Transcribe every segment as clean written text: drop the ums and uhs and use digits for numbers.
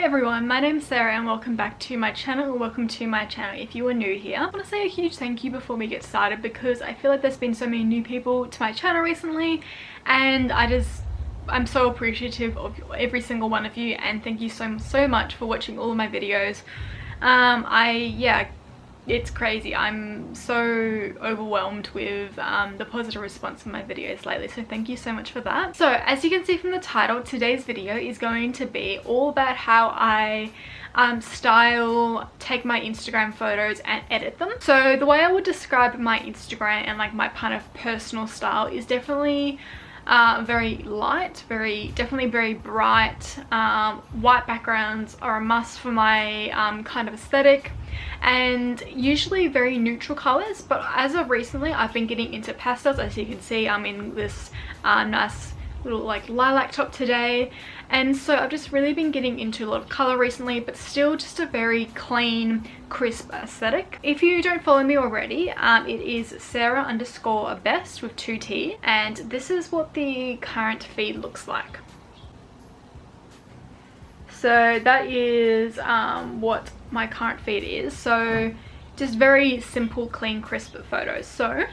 everyone, my name's Sarah and welcome back to my channel, or welcome to my channel if you are new here. I want to say a huge thank you before we get started because I feel like there's been so many new people to my channel recently, and I'm so appreciative of every single one of you, and thank you so much for watching all of my videos. It's crazy. I'm so overwhelmed with the positive response to my videos lately, so thank you so much for that. So as you can see from the title, today's video is going to be all about how I style, take my Instagram photos and edit them. So the way I would describe my Instagram and like my kind of personal style is definitely very light, definitely very bright. White backgrounds are a must for my kind of aesthetic, and usually very neutral colors, but as of recently I've been getting into pastels. As you can see, I'm in this nice little like lilac top today, and so I've just really been getting into a lot of color recently, but still just a very clean, crisp aesthetic. If you don't follow me already, it is Sarah_best with 2 T, and this is what the current feed looks like. So that is what my current feed is. So just very simple, clean, crisp photos. So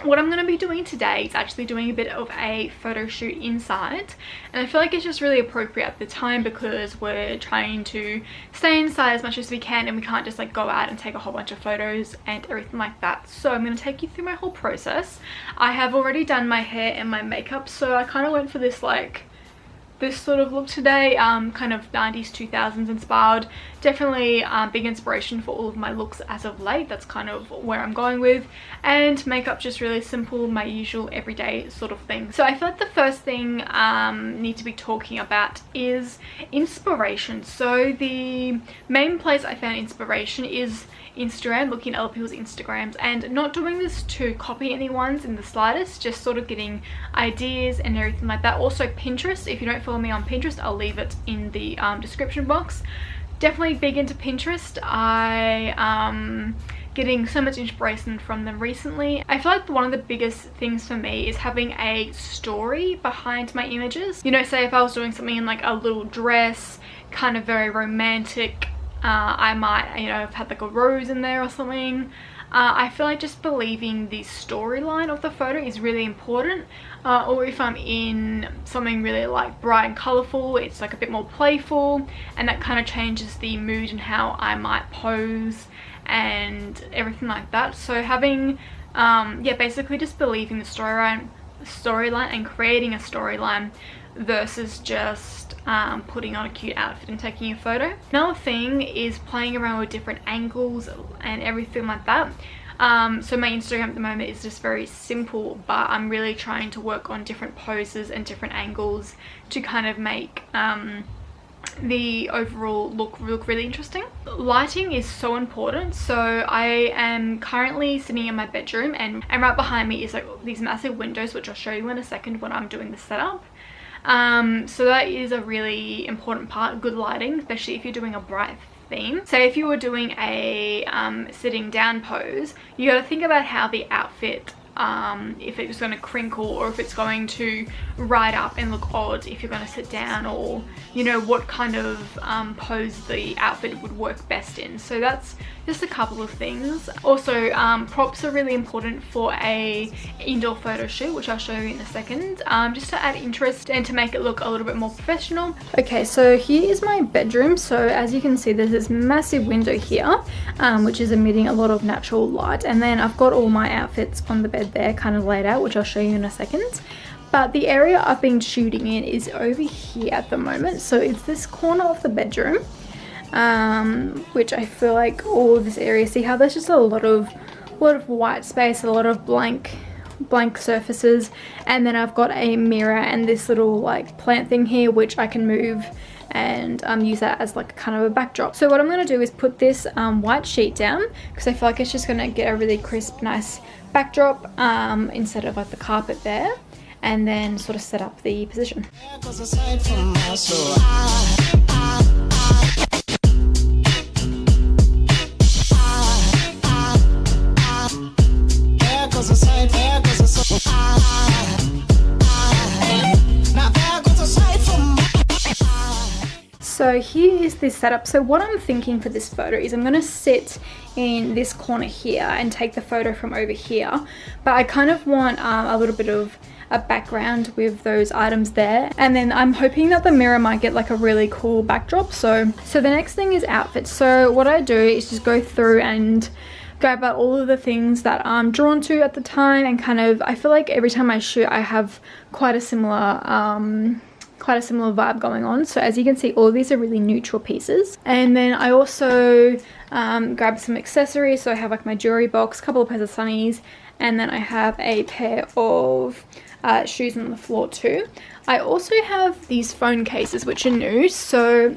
what I'm going to be doing today is actually doing a bit of a photo shoot inside, and I feel like it's just really appropriate at the time because we're trying to stay inside as much as we can, and we can't just like go out and take a whole bunch of photos and everything like that. So I'm going to take you through my whole process. I have already done my hair and my makeup, so I kind of went for this sort of look today, kind of 90s 2000s inspired. Definitely big inspiration for all of my looks as of late. That's kind of where I'm going with, and makeup just really simple, my usual everyday sort of thing. So I feel like the first thing need to be talking about is inspiration. So the main place I found inspiration is Instagram, looking at other people's Instagrams, and not doing this to copy anyone's in the slightest, just sort of getting ideas and everything like that. Also Pinterest, if you don't follow me on Pinterest, I'll leave it in the description box. Definitely big into Pinterest. I getting so much inspiration from them recently. I feel like one of the biggest things for me is having a story behind my images. You know, say if I was doing something in like a little dress, kind of very romantic, I might, you know, have had like a rose in there or something. I feel like just believing the storyline of the photo is really important. Or if I'm in something really like bright and colourful, it's like a bit more playful, and that kind of changes the mood and how I might pose and everything like that. So having, basically just believing the storyline and creating a storyline versus just putting on a cute outfit and taking a photo. Another thing is playing around with different angles and everything like that. So my Instagram at the moment is just very simple, but I'm really trying to work on different poses and different angles to kind of make the overall look really interesting. Lighting is so important. So I am currently sitting in my bedroom, and right behind me is like these massive windows, which I'll show you in a second when I'm doing the setup. So that is a really important part, good lighting, especially if you're doing a bright theme. So if you were doing a sitting down pose, you got to think about how the outfit, if it's going to crinkle or if it's going to ride up and look odd if you're going to sit down, or you know what kind of pose the outfit would work best in. So that's just a couple of things. Also props are really important for a indoor photo shoot, which I'll show you in a second, just to add interest and to make it look a little bit more professional. Okay, so here is my bedroom. So as you can see, there's this massive window here, which is emitting a lot of natural light, and then I've got all my outfits on the bed there kind of laid out, which I'll show you in a second. But the area I've been shooting in is over here at the moment. So it's this corner of the bedroom, which I feel like all of this area, see how there's just a lot of white space, a lot of blank surfaces, and then I've got a mirror and this little like plant thing here, which I can move and use that as like kind of a backdrop. So what I'm going to do is put this white sheet down, because I feel like it's just going to get a really crisp, nice backdrop instead of like the carpet there, and then sort of set up the position. So here is the setup. So what I'm thinking for this photo is I'm going to sit in this corner here and take the photo from over here, but I kind of want a little bit of a background with those items there, and then I'm hoping that the mirror might get like a really cool backdrop. So the next thing is outfits. So what I do is just go through and grab out all of the things that I'm drawn to at the time, and kind of, I feel like every time I shoot I have quite a similar vibe going on. So as you can see, all of these are really neutral pieces. And then I also grabbed some accessories. So I have like my jewelry box, a couple of pairs of sunnies, and then I have a pair of shoes on the floor too. I also have these phone cases which are new, so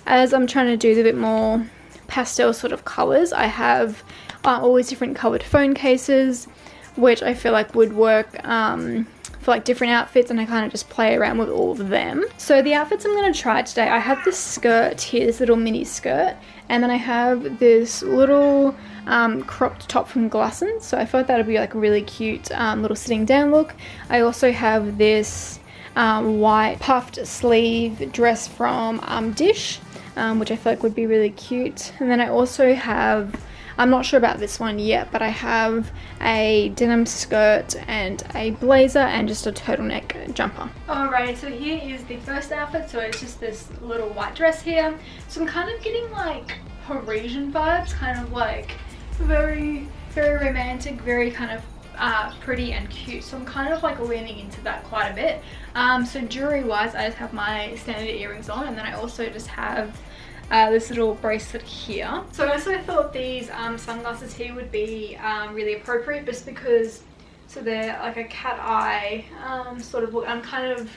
as I'm trying to do the bit more pastel sort of colors, I have all these different colored phone cases which I feel like would work for like different outfits, and I kind of just play around with all of them. So the outfits I'm going to try today, I have this skirt here, this little mini skirt, and then I have this little cropped top from Glasson, so I thought that would be like a really cute little sitting down look. I also have this white puffed sleeve dress from Dish, which I feel like would be really cute. And then I also have, I'm not sure about this one yet, but I have a denim skirt and a blazer and just a turtleneck jumper. Alright, so here is the first outfit. So it's just this little white dress here. So I'm kind of getting like Parisian vibes, kind of like very, very romantic, very kind of pretty and cute. So I'm kind of like leaning into that quite a bit. So jewelry wise, I just have my standard earrings on, and then I also just have this little bracelet here. So I also thought these sunglasses here would be really appropriate, just because, so they're like a cat eye sort of look. I'm kind of,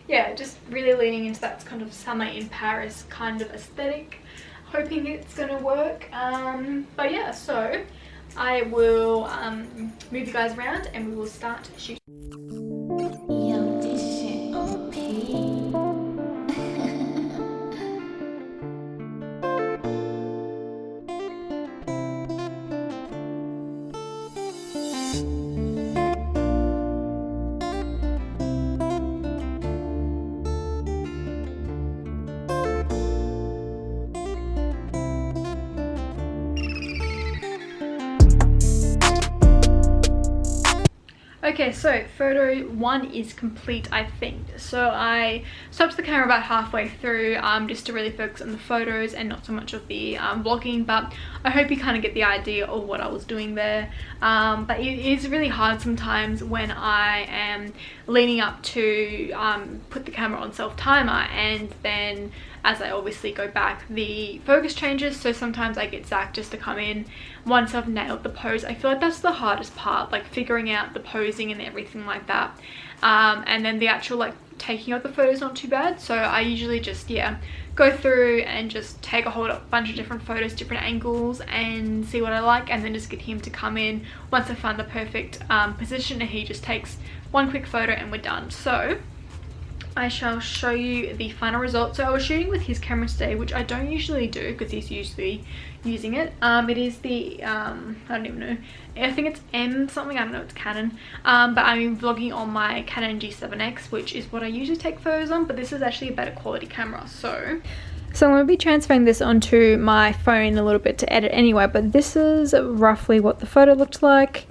yeah, just really leaning into that kind of summer in Paris kind of aesthetic, hoping it's gonna work. But yeah, so I will move you guys around and we will start shooting. Yo, this shit OP. Okay, so photo one is complete, I think. So I stopped the camera about halfway through just to really focus on the photos and not so much of the vlogging, but I hope you kind of get the idea of what I was doing there. But it is really hard sometimes when I am leaning up to put the camera on self-timer, and then as I obviously go back, the focus changes, so sometimes I get Zach just to come in once I've nailed the pose. I feel like that's the hardest part, like figuring out the posing and everything like that. And then the actual like taking out the photos not too bad. So I usually just, yeah, go through and just take a whole bunch of different photos, different angles, and see what I like, and then just get him to come in once I find the perfect position, and he just takes one quick photo and we're done. So I shall show you the final result. So I was shooting with his camera today, which I don't usually do because he's usually using it. It is the, I don't even know, I think it's M something, I don't know, it's Canon. But I'm vlogging on my Canon G7X, which is what I usually take photos on, but this is actually a better quality camera. So I'm going to be transferring this onto my phone a little bit to edit anyway, but this is roughly what the photo looked like.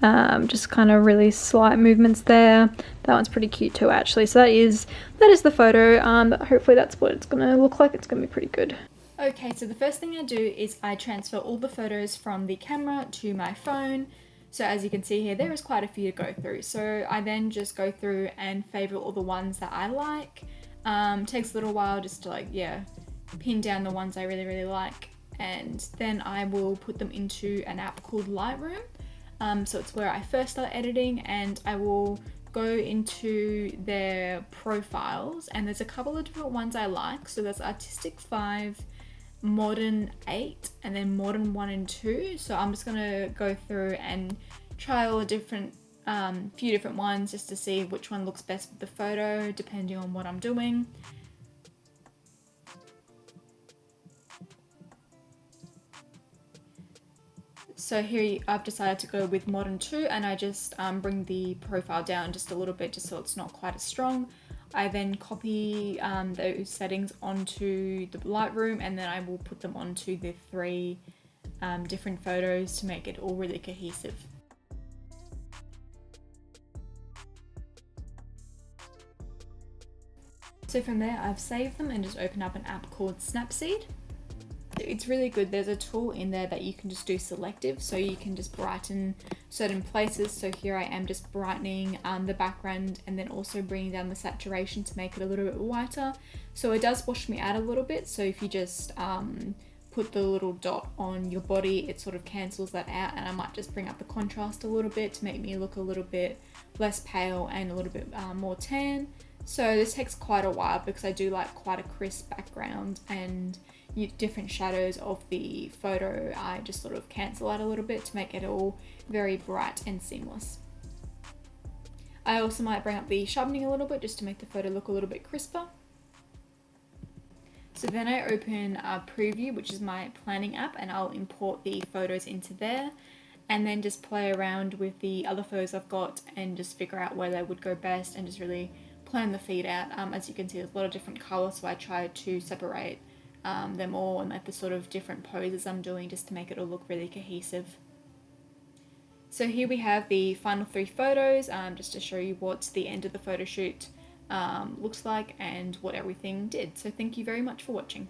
Just kind of really slight movements there. That one's pretty cute too, actually. So that is the photo. Hopefully that's what it's gonna look like. It's gonna be pretty good. Okay, so the first thing I do is I transfer all the photos from the camera to my phone. So as you can see here, there is quite a few to go through. So I then just go through and favorite all the ones that I like. Takes a little while just to like, yeah, pin down the ones I really, really like. And then I will put them into an app called Lightroom. So it's where I first start editing, and I will go into their profiles, and there's a couple of different ones I like. So there's Artistic 5, Modern 8, and then Modern 1 and 2. So I'm just gonna go through and try all the different, few different ones just to see which one looks best with the photo, depending on what I'm doing. So here I've decided to go with Modern 2, and I just bring the profile down just a little bit just so it's not quite as strong. I then copy those settings onto the Lightroom, and then I will put them onto the 3 different photos to make it all really cohesive. So from there, I've saved them and just opened up an app called Snapseed. It's really good. There's a tool in there that you can just do selective, so you can just brighten certain places. So here I am just brightening the background and then also bringing down the saturation to make it a little bit whiter. So it does wash me out a little bit. So if you just put the little dot on your body, it sort of cancels that out, and I might just bring up the contrast a little bit to make me look a little bit less pale and a little bit more tan. So this takes quite a while because I do like quite a crisp background, and different shadows of the photo I just sort of cancel out a little bit to make it all very bright and seamless. I also might bring up the sharpening a little bit just to make the photo look a little bit crisper. So then I open Preview, which is my planning app, and I'll import the photos into there and then just play around with the other photos I've got and just figure out where they would go best and just really plan the feed out. As you can see, there's a lot of different colours, so I try to separate them all and like the sort of different poses I'm doing just to make it all look really cohesive. So here we have the final 3 photos, just to show you what the end of the photo shoot looks like and what everything did. So thank you very much for watching.